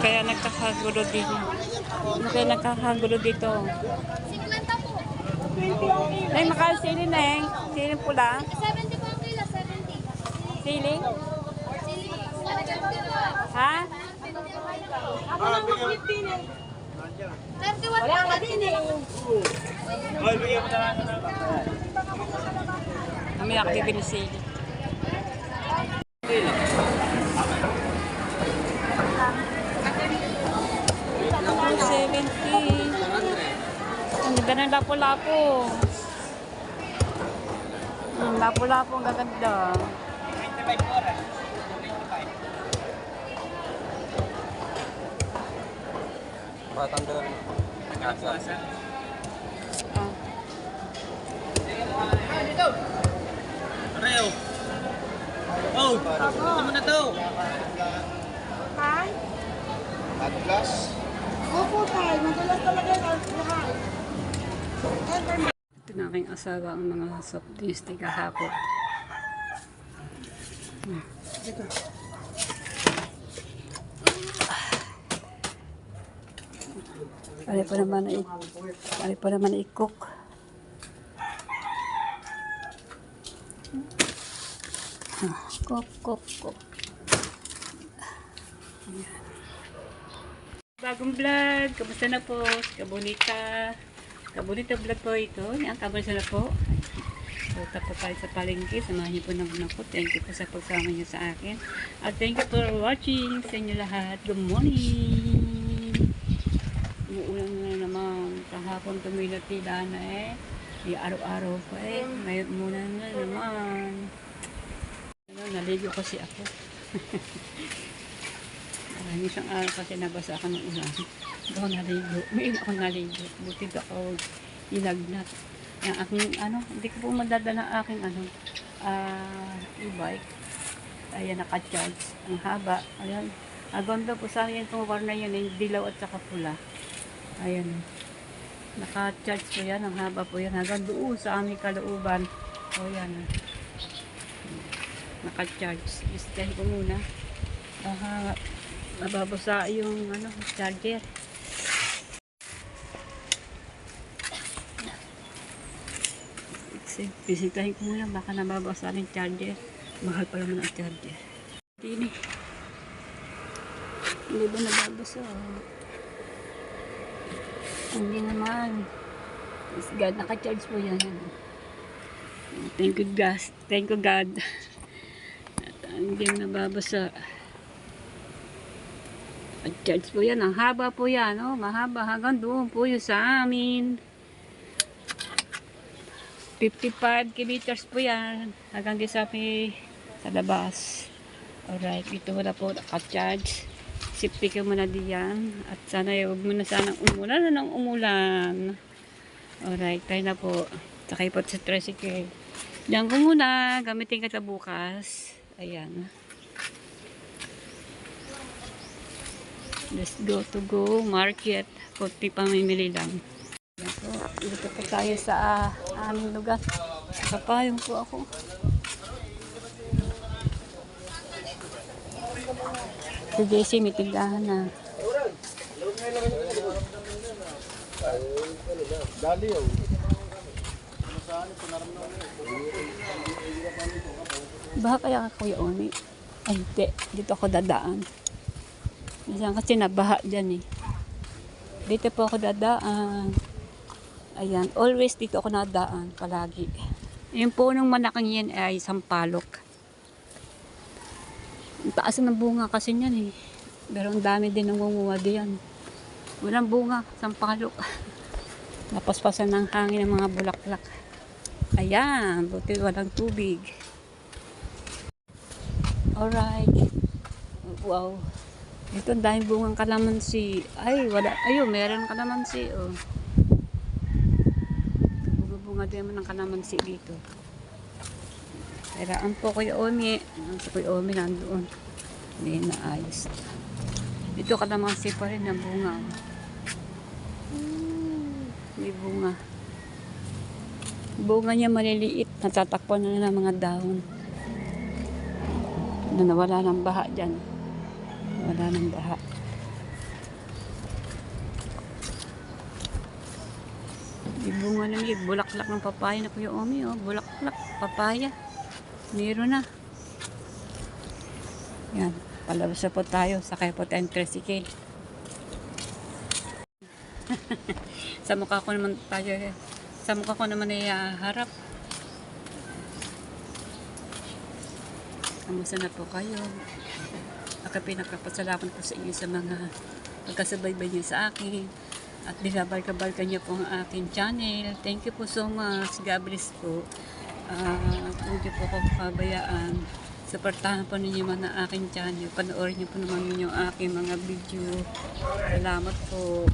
kaya nagkakagulo dito? Ano kaya nagkakagulo dito? Ay, makal sili na eh. Siling pula. 70 po ang kilo, 70. Siling? Ha? Ako lang mag 15 eh. 31 wala ka din eh. Kami ako bibili sili. Ang ganda ng lapo-lapo. Lapo-lapo ang gaganda. Batang doon. Areo. Oh, ito mo na to. Ha? Atlas. Opo tayo, madalas talaga ang lahat. Ito na aking asawa ang mga soft drinks na kahapon. Pare pa naman i-cook. Cook. Bagong vlog, kamusta na po? Kabunita vlog po ito. Yan, kamusta na po? Punta po tayo sa palengke. Samahan niyo po naman ako. Thank you po sa pagsama niyo sa akin. At thank you for watching sa inyo lahat. Good morning! Umuulan na naman. Kahapon tuminatila na eh. Araw-araw pa eh. Ngayon muna na naman. Naligo kasi ako. Marami siyang araw kasi nabasa ako ng ulan. Ako naligo. May ako naligo. Buti ako ilagnat. Yung aking, hindi ko po madadala aking, e-bike. Ayan, naka-charge. Ang haba. Ayan. Aganda po sa akin itong war na yun, yung dilaw at saka pula. Ayan. Naka-charge po yan. Ang haba po yan. Hanggang doon sa aming kalooban. O yan. Naka-charge. Istahin ko muna. Mababasa yung charger. Bisitahin ko muna. Baka nababasa yung charger. Mahal pa naman ang charger. Hindi ba nababasa? Hindi naman. Is God, naka-charge po yan. Thank you God. Thank you God. Hindi nababasa. At charge po yan. Ang haba po yan. Oh. Mahaba. Hanggang doon po yung sa amin. 55 kilometers po yan. Hanggang di sa labas. Alright. Ito wala po naka-charge. Sipti ka muna diyan. At sana huwag mo na sanang umulan. Umulan. Alright. Tayo na po. Sakay po sa tricycle. Diyan ko muna. Gamitin kita bukas. Ayan. Let's go market. Kunti pamimili lang. Ayan po. Dito po tayo sa aming lugar. Kapayong po ako. Si Jessie may tindahan na. Dali yun. Baka kaya ka Kuya Oni? Ay, hindi. Dito ako dadaan. Minsan kasi nabaha dyan eh. Dito po ako dadaan. Ayan. Always dito ako nadaan. Palagi. Yung punong manakang yan ay sampalok. Ang taas ng bunga kasi yan eh. Pero ang dami din nangunguha diyan. Walang bunga. Sampalok. Napaspasan ng hangin ng mga bulaklak. Ayan. Buti walang tubig. Alright. Wow. Ito ang daming bungang kalamansi. Ay, wala. Ayun, meron kalamansi. Oh. Bunga-bunga din naman ng kalamansi dito. Kailangan po Kuya Omi. Si Kuya Omi nandoon. Hindi naayos. Dito kalamansi pa rin ang bunga. May bunga. Bunga niya maliliit. Natatakpan na ng mga dahon. Nawala ng baha dyan. Wala ng baha. May bunga na may bulaklak ng papaya na Kuya Omi, oh. Bulaklak, papaya. Meron na. Yan. Palabas na po tayo. Sakay po tayong tricycle. Sa mukha ko naman tayo. Sa mukha ko naman ay harap. Kamusta na po kayo? Ako pinakapasalamat po sa inyo sa mga pagkasubaybay niyo sa akin. At binabalka-balka niyo po ang aking channel. Thank you po so much. God bless po. Kung di po ako pabayaan, supportahan po ninyo man ang aking channel. Panoorin niyo po naman yung aking mga video. Salamat po.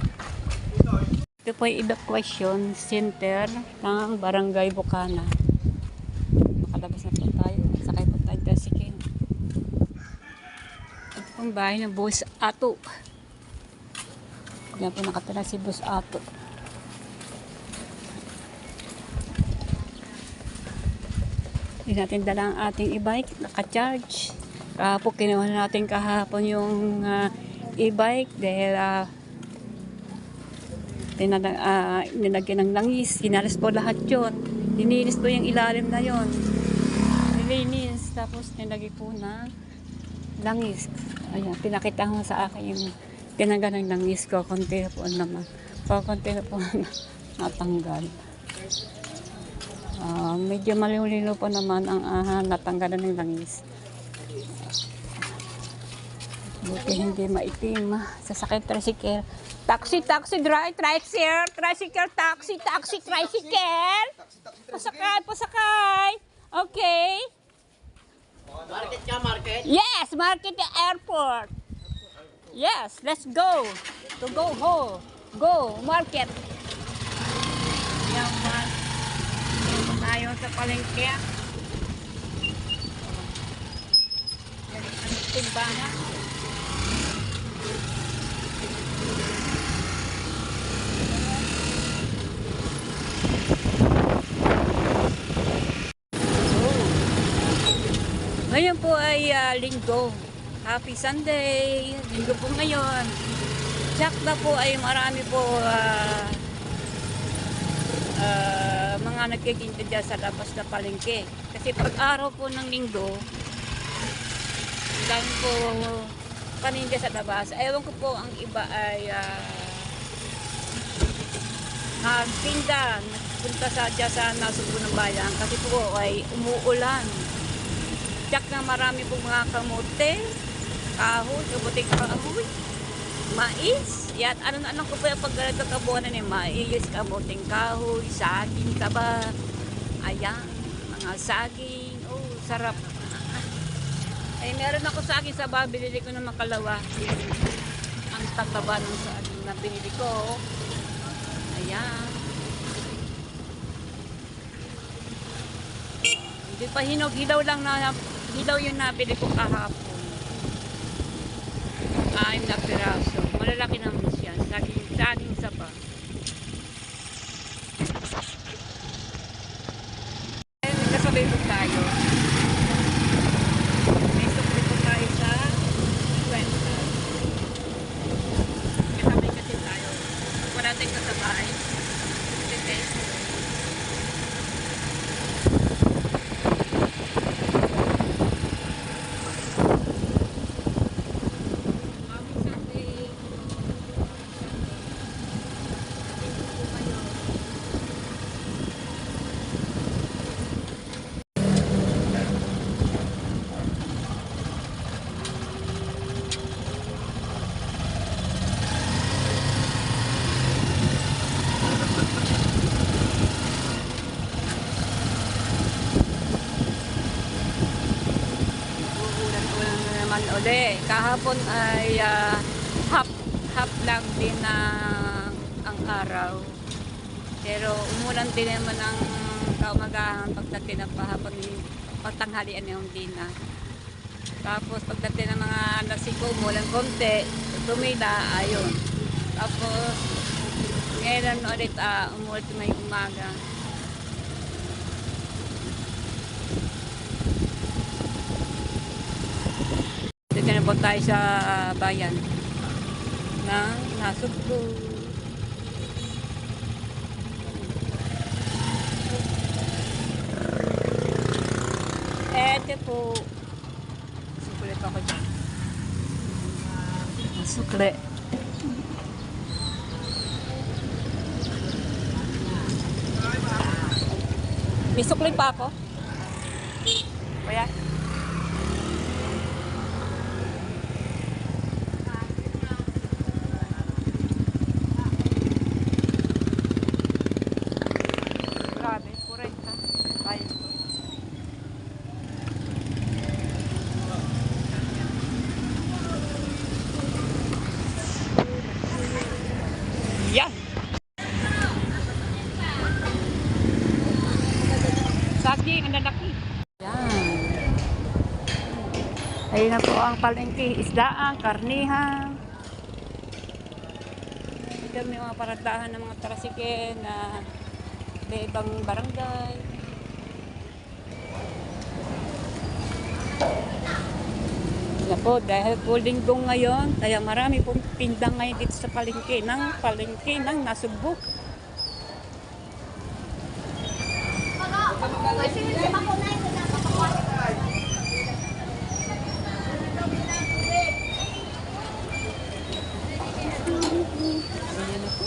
Ito po ay evacuation center ng Barangay Bukana. Makalabas na po tayo. Sakay po tayo tricycle. Ito pong bahay ng Boss Ato. Yan po nakatala si Boss Ato. Hindi natin dala ang ating e-bike. Naka-charge. Kahapon kinuha natin kahapon yung e-bike dahil nilagyan ng langis. Hinalis po lahat yun. Dinilis po yung ilalim na yun. Nilinis. Tapos nilagay po na langis. Ayan, pinakita ko sa akin yung tinanggal ng langis ko. Konti po naman. Konti na po natanggal. Medyo malilino po naman ang natanggalan ng langis. Buti hindi maitim. Sasakay tricycle. Taxi, tricycle, taxi, tricycle. Pasakay. Okay. Market ka, market? Yes, market the airport. Yes, let's go. To go home. Go, market. Yan man. Tayo sa palengke. Ang timbangan. Ngayon po ay linggo. Happy Sunday. Linggo po ngayon. Sakta po ay marami po mga nagkikinta dyan sa labas na palengke. Kasi pag araw po ng linggo, dami po paninda sa labas. Ewan ko po ang iba ay nagtinda. Nagpunta sa dyan sa Nasubo ng Bayan. Kasi po ay umuulan. Tiyak na marami pong mga kamote, kahoy, kamuting kahoy, mais. Yan, ano ko po yung paggalito kabuhanan ni mais, kamuting kahoy, saging, taba. Ayan, mga saging. Oh, sarap. Ay, meron ako saging sa baba, binili ko ng makalawa. Ang tataba ng saging na binili ko. Ayan. Hindi pa hinog, hilaw yung nabili ko kahapon. 6 na piraso. Malalaki naman siya. Saging saba. May kasabay po tayo. May sukli po tayo sa 20. Kasabay kasi tayo. Wala tayong kasabay. Okay. Uli, kahapon ay half lang din ang araw. Pero umulan din naman ang kaumagahan pagdating ng pahapon, pagtanghalian yung din na. Tapos pagdating ng mga alas 5, umulan konti, tumila, ayun. Tapos ngayon ulit umulit may umaga. Dito na po tayo sa bayan ng Nasugbu. Sukulete po. Sukulete ako dyan. Sukle. May sukli pa ako. Kaya? Grabe, 40. Ay. Yan. Saging, ang lalaki. Yan. Ayun na po ang palengke. Isdaan, karnihan. Ito may mga paradahan ng mga trasikel na may ibang barangay. Na po, dahil po linggo ngayon, kaya marami pong pindang ngayon dito sa palengke ng Nasugbu. Ayan na po.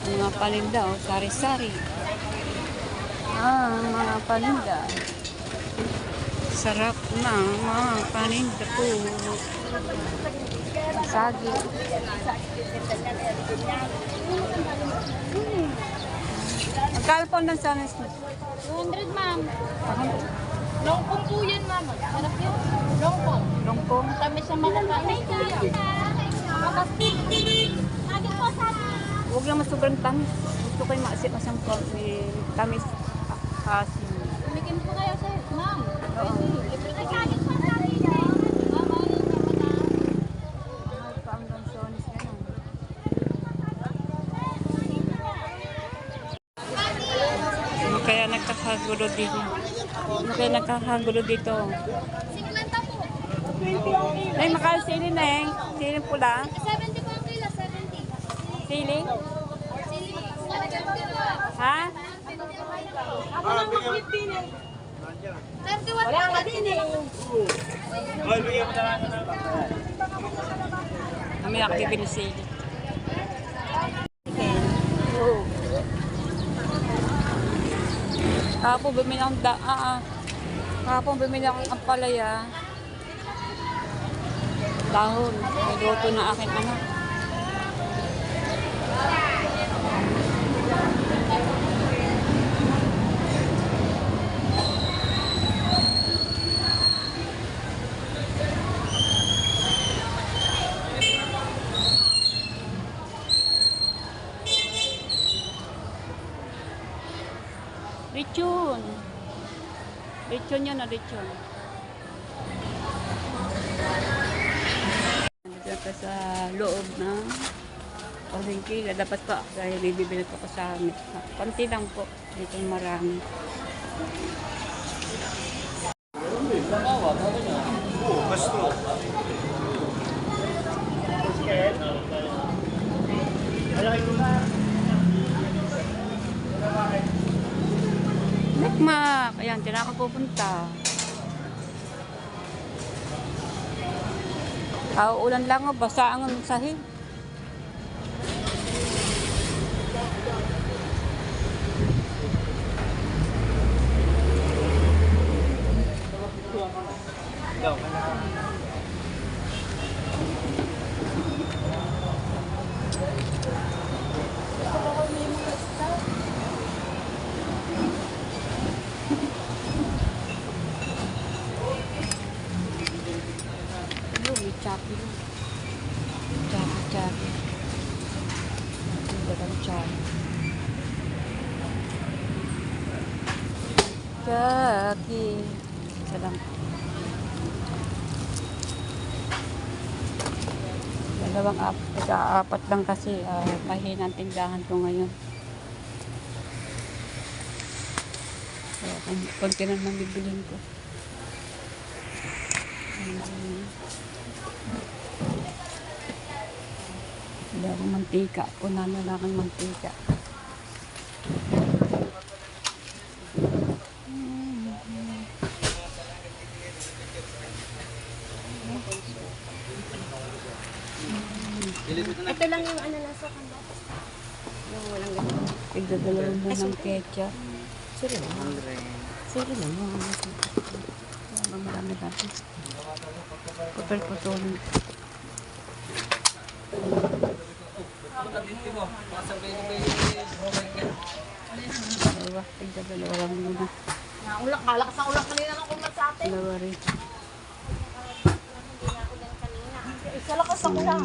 Ang mga paninda, oh, sari-sari. Mga paninda. Sarap na mga paninda po. Sagi. Magkano po ng sanis mo? 200, ma'am. Longkong po yan, ma'am. Sarap yun. Longkong. Longkong. Kami sa mga kain po yan. Lagi po sa Huwag naman sobrang tamis. Gusto ko yung maasit-asang tamis asin. Tumikim po kayo sa ma'am. Pwede. Libre na kain po sa Mahal pa ang lansones na lang. Ano kaya nagkakagulo dito? Ano kaya nagkakagulo dito? 50 po. Ay, makasili na eh. Sili pula. 70 po ang kilo, 70. Sili? Sili. Ha? Ako lang mag-15 eh. 31 wala ka din eh. Kami nakakibili sili. Kahapon bumili akong kahapon bumili akong ampalaya. Dahon. Niluto na aking anak. Lechon. Lechon yan na lechon. Nandito ka sa loob ng palengke. Dapat pa dahil bibili ko sa amin. Konti lang po. Dito marami. Nekmak! Ayan, tinaka pupunta. Ulan lang, basa ang sahig. Chapi. Chapi. Dagang chapi. Chapi. Isa lang. Apat lang kasi mahina ang tindahan ko ngayon. So, konti lang mabibilin ko. Wala akong mantika. Punan na lang ang mantika. Ito lang yung ano nasa kanda. Yung walang ganito. Tigdadalawan mo ng ketchup. Sorry naman. Sorry naman. Marami natin. Putol-putol. Dalawa. Tigdadalawa lang muna. Ulak, kalakas ang ulak kanina ng kumat sa atin. Dalawa rin. Hindi na ako din kanina. Isa lakas ang ulak.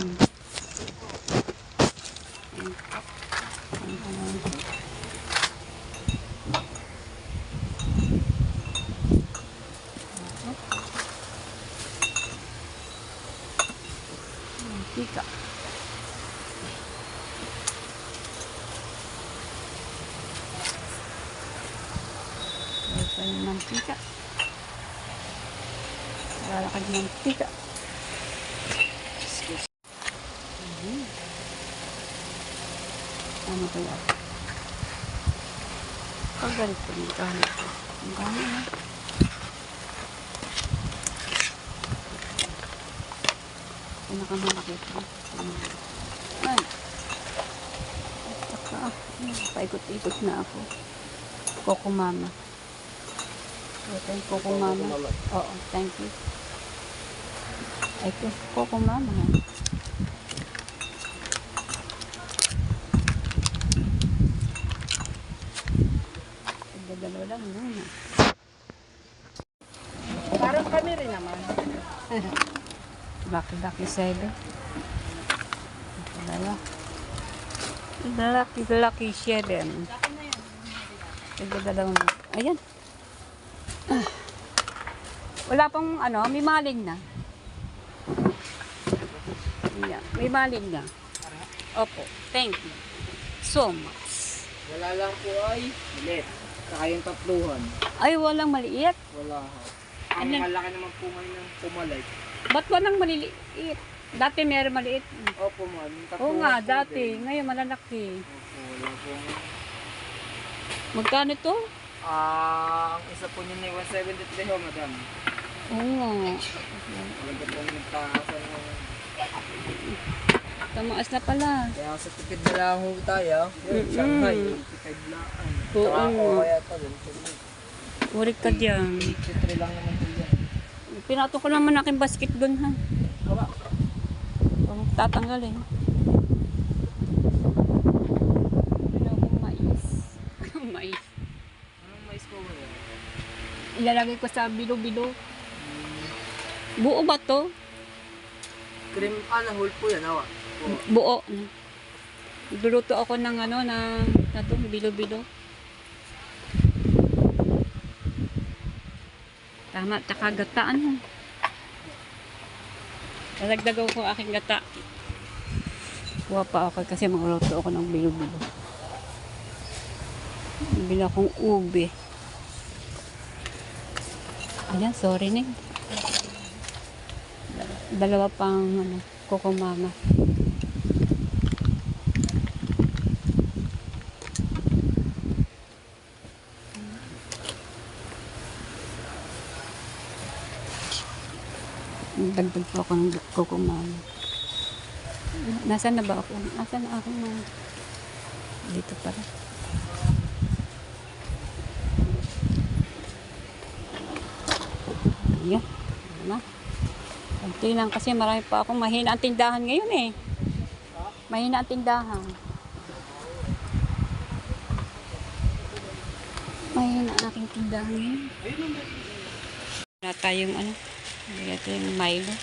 Tika. Ito yung mantika. Lalakad ng mantika. Ano kaya? Pagalit ko yung kanin. Ang kanin na. Pinakamalaki ito. Ay. Saka, paikot-ikot na ako. Coco Mama. Ito yung Coco Mama. Oo, thank you. Ito, Coco Mama. Dalawa lang muna. Parang kami rin naman. Lucky 7. Lucky 7. Tigdadalawang. Ayan. Wala pang ano, may maling na. Ayan, may maling na. Opo, thank you so much. Wala lang po ay ulit. Saka yung tatluhan. Ay, walang maliit. Wala ho. Ang Ano? malaki naman po ngayon ng pumalay. Ba't walang maliliit? Dati meron maliit. Opo ma'am. Yung Oo tatluhan nga, po dati. din. Ngayon malalaki. Opo, wala po. Magkano to? Ang isa po niya na 173 ho, madam. Oo nga. Talaga po nagtaasan ng... Tamaas na pala. Kaya sa tipid na lang ho tayo. Yun, Shanghai. Tipid lang. Oo Saka ako nga. kaya ito. Urik ka diyan. 53 lang naman po yan. Pinato ko naman aking basket doon ha. Wala. Kung tatanggalin. Ano akong mais. Mais. Anong mais po ba yan? Ilalagay ko sa bilo-bilo. Buo ba to? Cream, whole po yan, awa. Buo. Luluto ako ng ano na to, bilo-bilo. Tama, tsaka gataan mo. Lalagdagan ko aking gata. Kuha pa ako kasi magluluto ako ng bilo-bilo. Bila akong ube. Ayan, sorry Ning. Dalawa pang ano, Coco Mama. Dagdag po ako ng Coco Mama. Nasaan na ba ako? Nasaan na ako mga? Dito pala. Ayan. Ayan na. Kunti lang kasi marami pa akong mahina ang tindahan ngayon eh. Mahina ang tindahan. Mahina ang aking tindahan ngayon. Wala tayong ano. Ito yung Milo.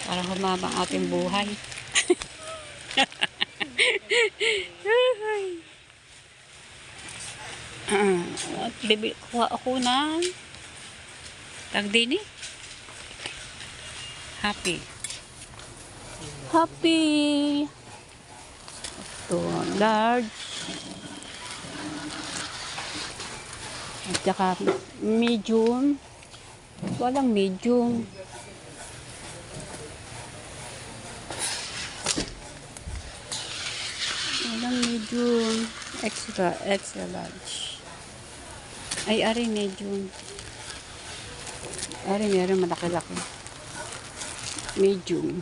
Para humaba ang ating buhay. At kuha ako ng tagdini. Happy. Ito, large. At saka medium. Walang medium. Walang medium. Extra large. Ay, ari medium. Ari meron malaki-laki. Medium.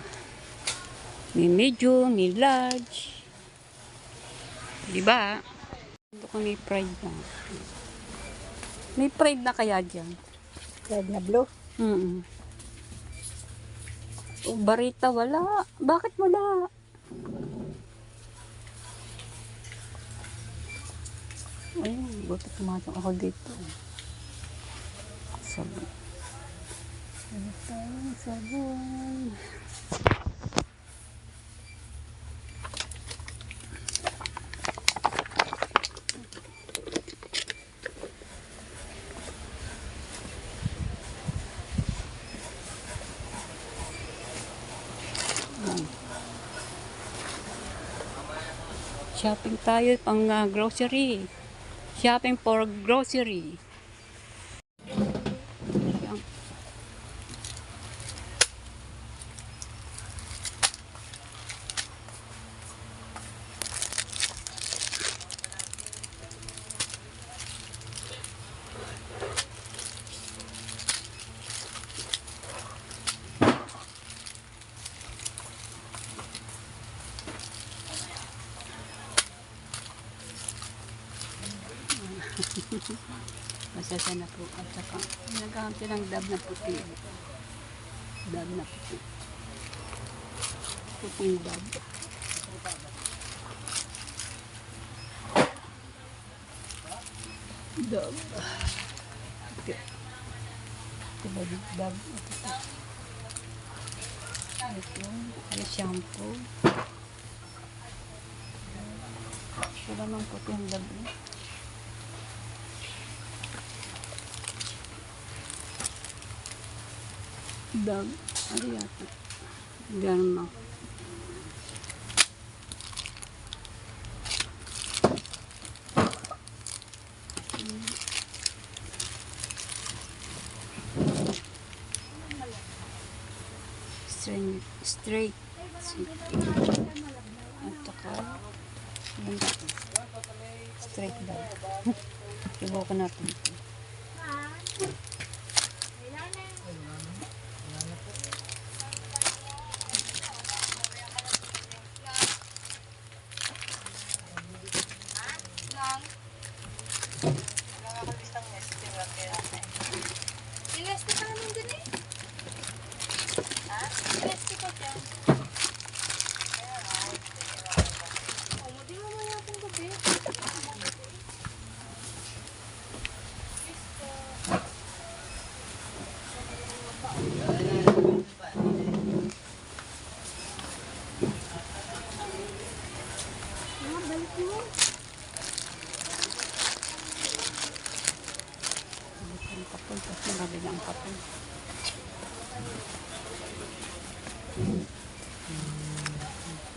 May medium, may large. Diba? Ito ko may pride na. May pride na kaya dyan? Red na blue. O, barita wala. Bakit wala? Ayun, buti pumasok ako dito. Sabon. Sabon. Shopping tayo pang grocery. Shopping for grocery. Ayan. Masasa na po. At saka, naghahanti ng dab na puti. Dab na puti. Puting dab. Dab. Okay. Ito ba yung dab? Ito. Ano shampoo. Ito naman puting dab. Dog. Ano yata? Derma. Straight. At saka, straight dog. Ibukan natin ito. Inestik ka naman din eh. Ha? Inestik ko dyan. O, di mo maya akong gabi. Balik mo. Ang kapal kasi mabili ang kapal.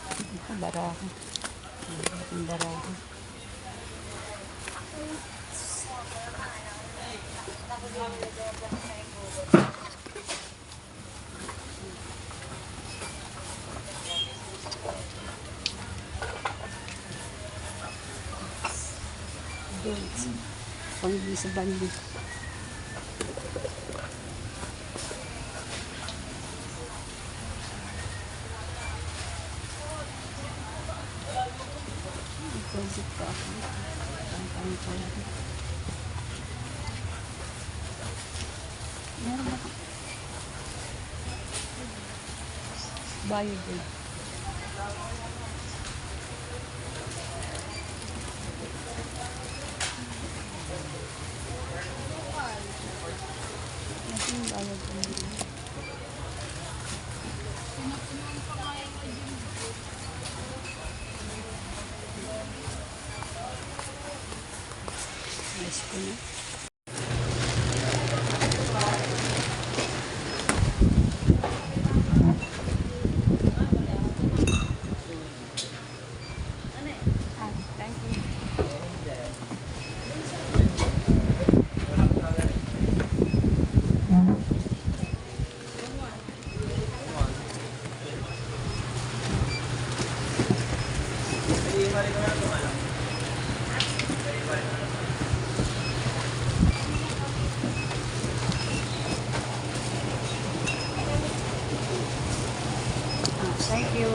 Ito, baraha. Ang baraha. Panggi sa bandi. Ipagsit pa ako. Pangpangpangpang. Meron ako. Bayo din. Ang bayo din. Nice ko na. Thank you. Thank you.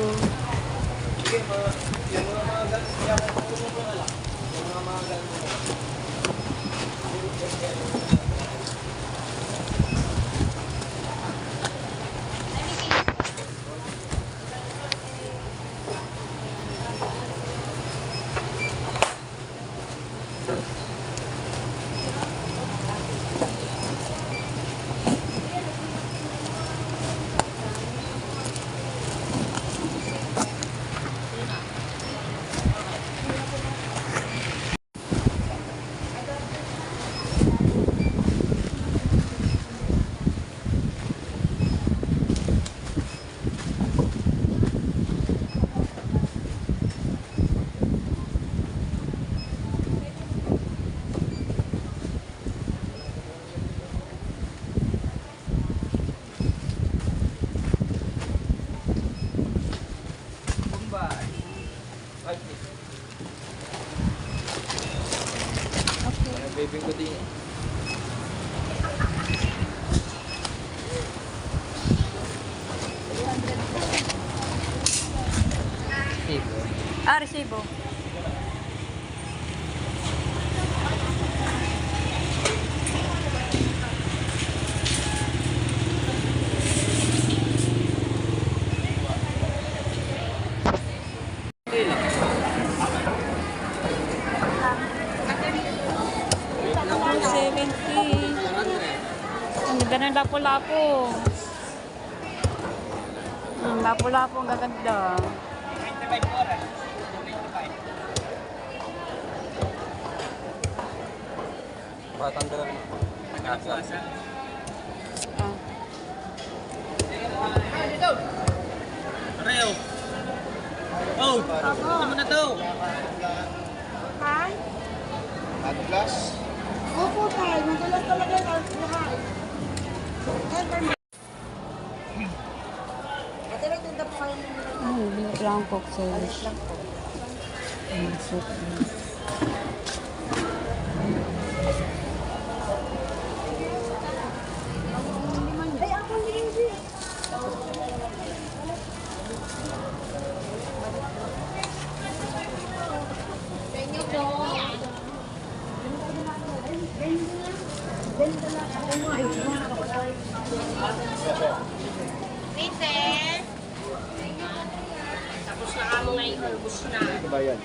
Baby ko din. Ah, resibo. Ang ganda ng lapo-lapo. Lapo-lapo ang gaganda. Patanggalan mo. Ah. Areo. Oh, ano na to? Ha? Hot glass. Opo tayo, madalas talaga yung alcohol. Ate, nagtinda po kayo ng Hindi ko lang coke service. lang po. Soup. Ay, ako hindi. Sa inyo po. Princess! Tapos na kamo ngayon, ubus na. Ito ba yan?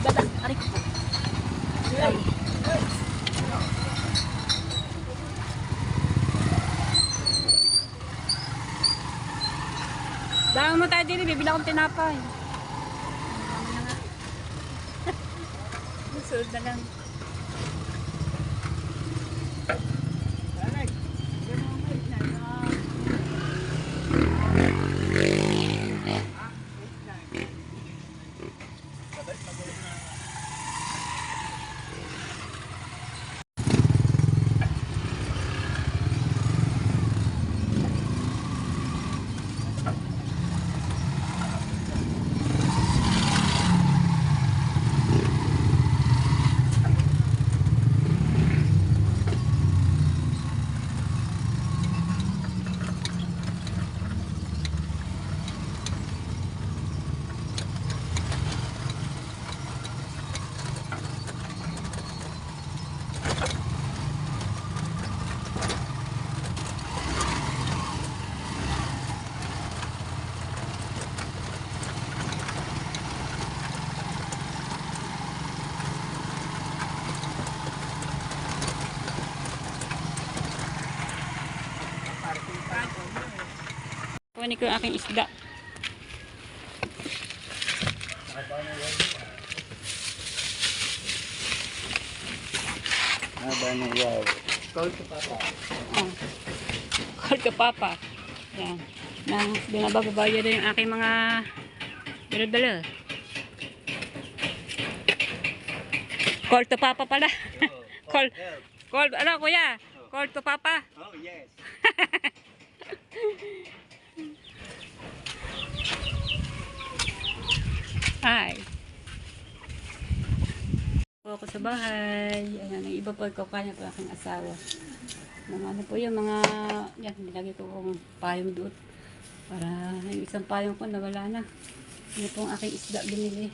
Ganda. Arik. Ay. Dahil mo tayo din, bibila akong tinapay. Susunod na lang. Kunin ko yung aking isda. Haba ng wow. Oh. Call to Papa. Yan. Nang binababaya na yung aking mga dala-dala. Call to Papa pala. Call, Help. call, ano kuya? Call to papa. Oh, yes. Hi. Po ako sa bahay. Ayan, ang iba po ko kanya po aking asawa. Mga ano po yung mga, yan, nilagay ko kong payong doon. Para yung isang payong ko nawala na. Yan po ang aking isda binili.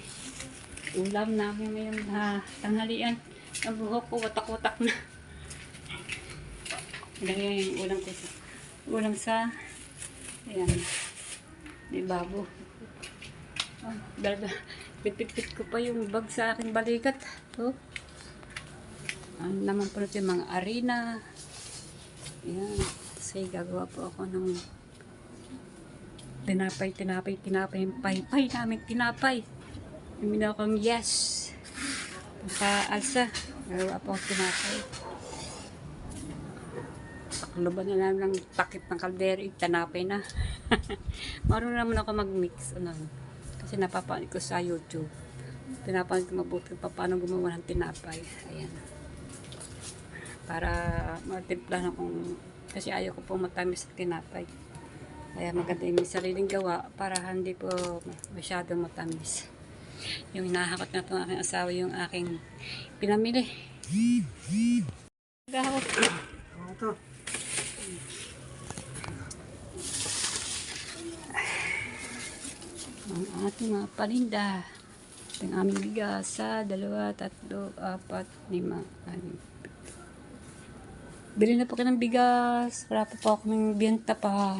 Ulam namin ngayon tanghalian. Ang buhok ko watak-watak na. Nilagay yung ulam sa ayan, may babo. Oh, pit-pit ko pa yung bag sa aking balikat. Oh. Ano naman po natin mga arena. Ayan. Kasi gagawa po ako ng tinapay, yung pay namin tinapay. Yung minakang yes. Alsa. Gagawa po ako tinapay. Takloban na lang ng takip ng kaldero, itanapay na. Marunong naman ako mag-mix. Ano, kasi napapanood ko sa YouTube. Pinapanood ko mabuti pa paano gumawa ng tinapay. Ayan. Para matimpla na kung, kasi ayaw ko po matamis sa tinapay. Kaya maganda yung sariling gawa para hindi po masyadong matamis. Yung hinahakot na po ng aking asawa yung aking pinamili. Gahawak. Ito. Ang ating mga paninda. Ito ang aming bigas sa 2, 3, 4, 5, 6. Bili na po kayo ng bigas. Wala pa po akong benta pa.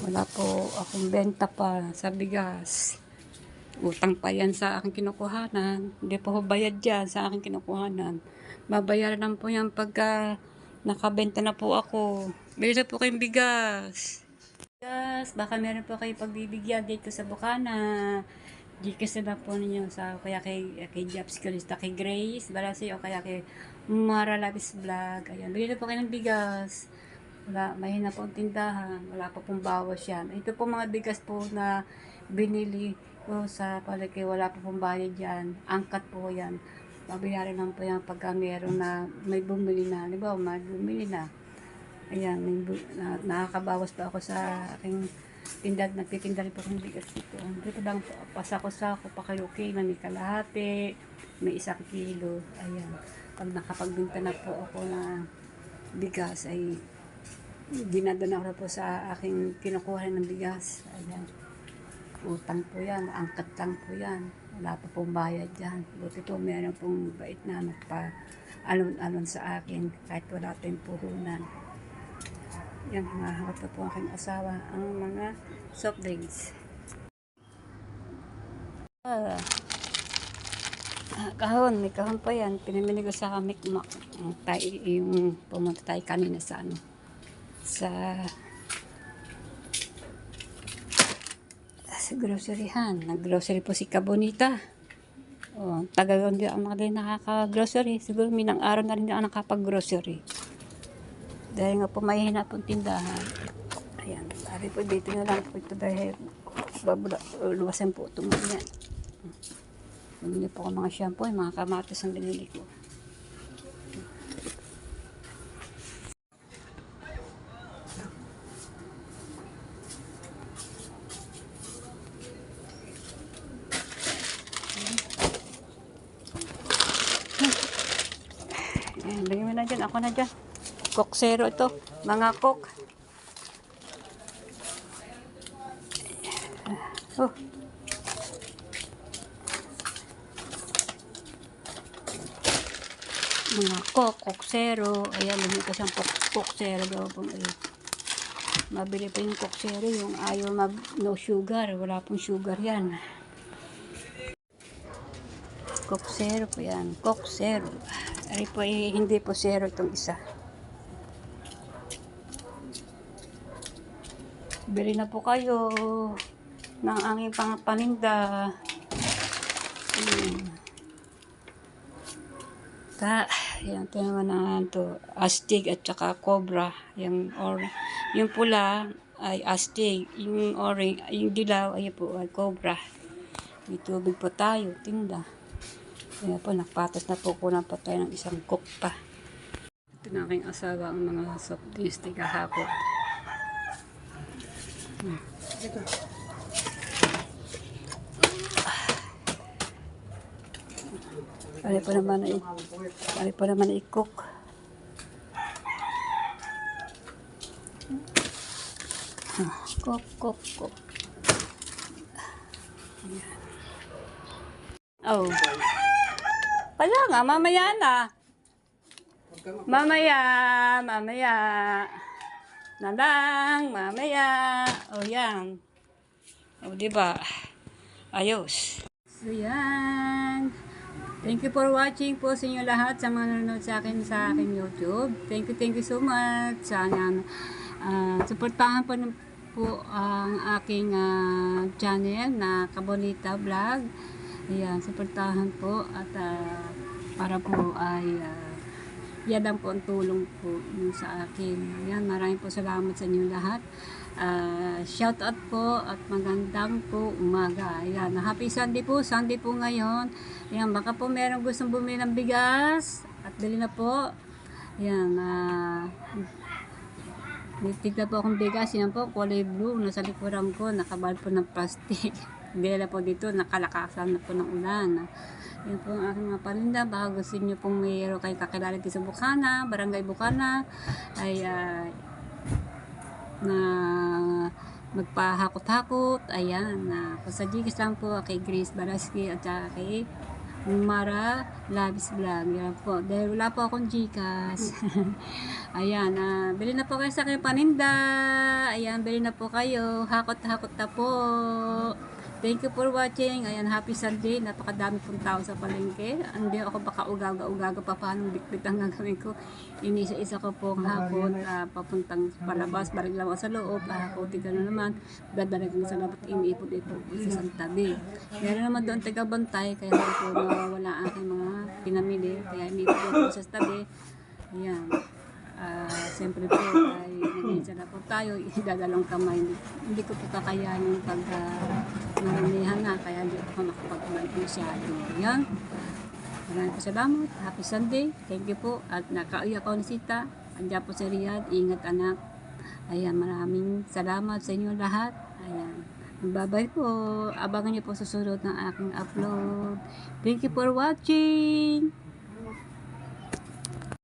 Wala po akong benta pa sa bigas. Utang pa yan sa aking kinukuhanan. Hindi po bayad dyan sa aking kinukuhanan. Babayaran lang po yan pagka nakabenta na po ako. Bili na po kayong bigas. Bigas, baka meron po kayo pagbibigyan dito sa Bukana. Gcash na po ninyo sa kaya kay Jobs Kalista, kay Grace Balasi o kaya kay Mara Labis Vlog. Ayan, bili na po kayo ng bigas. Wala, mahina po ang tindahan. Wala pa pong bawas yan. Ito po mga bigas po na binili ko sa palengke. Wala pa pong bayad yan. Angkat po yan. Babayaran lang po yan pagka meron na may bumili na. Di ba? May bumili na. Ayan, nakakabawas pa ako sa aking tindahan. Nagtitinda rin po akong bigas dito. Dito lang po, pasako-sako, pakiluki na may kalahati, may 1 kilo. Ayan. Pag nakapagbinta na po ako na bigas, ay dinadala ko po sa aking kinukuha ng bigas. Ayan. Utang po yan, angkat lang po yan. Wala pa pong bayad dyan. Buti po meron pong bait na nagpa-alon-alon sa akin kahit wala tayong puhunan. Yan, mahakot na po aking asawa ang mga soft drinks. Kahon, may kahon pa yan. Pinamili ko sa Mikmak. Yung pumunta tayo kanina sa ano. Sa groceryhan. Nag-grocery po si Kabonita. Oh, tagal hindi ako nakaka-grocery. Siguro minang araw na rin ako nakapag-grocery. Dahil nga po mahihina pong tindahan. Ayan. Ari po dito na lang po ito dahil luwasan po ito mga yan. Bumili po ako mga shampoo, mga kamatis ang binili ko. Ayan, lagyan mo na dyan. Ako na dyan. Koksero ito. Mga kok. Oh. Mga koksero. Ayan, lumit ko siyang koksero daw po. Mabili pa yung koksero. Yung ayaw no sugar. Wala pong sugar yan. Koksero po yan. Koksero. Ay po, hindi po zero itong isa. Bili na po kayo ng aming paninda. Yan, ito naman na ito. Astig at saka cobra. Yung pula ay astig. Yung orange, yung dilaw ay po ay cobra. May tubig po tayo, tinda. Kaya po, nakpatas na po kulang pa tayo ng isang cook pa. Ito na aking asawa ang mga soft drinks ni kahapon. Pare pa naman na i-cook. Cook. Oh. Wala nga, mamaya na. Mamaya. Na lang, mamaya. O yan. O diba? Ayos. So yan. Thank you for watching po sa inyo lahat sa mga nanonood sa akin YouTube. Thank you so much. Sana suportahan po ang aking channel na Kabonita Vlog. Ayan, suportahan po at para po ay yan lang po ang tulong po sa akin. Ayan, maraming po salamat sa inyo lahat. Shout out po at magandang po umaga. Ayan, happy Sunday po ngayon. Ayan, baka po merong gustong bumili ng bigas at dali na po. Ayan, tignan po akong bigas. Yan po, kulay blue. Nasa likuran ko, nakabal po ng plastic. Dila po dito, nakalakasan na po ng ulan. Yan po ang aking mga paninda. Baka gusto nyo pong mayroon kayong kakilala dito sa Bukana, Barangay Bukana, ay na magpahakot-hakot. Ayan, kung sa Gcash lang po kay Grace Balaski at saka kay Mara Labis Vlog. Yan po. Dahil wala po akong Gcash. Ayan, bili na po kayo sa aking paninda. Ayan, bili na po kayo. Hakot-hakot na po. Thank you for watching. Ayan, happy Sunday. Napakadami pong tao sa palengke. Hindi ako baka ugaga pa paano bitbit ang gagawin ko. Inisa-isa ko po hapon papuntang palabas. Balik lang ako sa loob. Hakuti ka na naman. Dadalag na sa labot. Iniipot-ipot sa isang tabi. Meron naman doon taga-bantay. Kaya po wala aking mga pinamili. Kaya iniipot ko sa tabi. Ayan. Siyempre po ay nag-iisa na po tayo, idadalong kamay. Hindi ko po kakayanin pag maramihan na, kaya hindi ako makapag-vlog masyado. Yan. Maraming po salamat. Happy Sunday. Thank you po. At nakauya ko ni Sita. Andiyan po si Riyadh. Ingat anak. Ayan, maraming salamat sa inyo lahat. Ayan. Bye-bye po. Abangan niyo po susunod ng aking upload. Thank you for watching.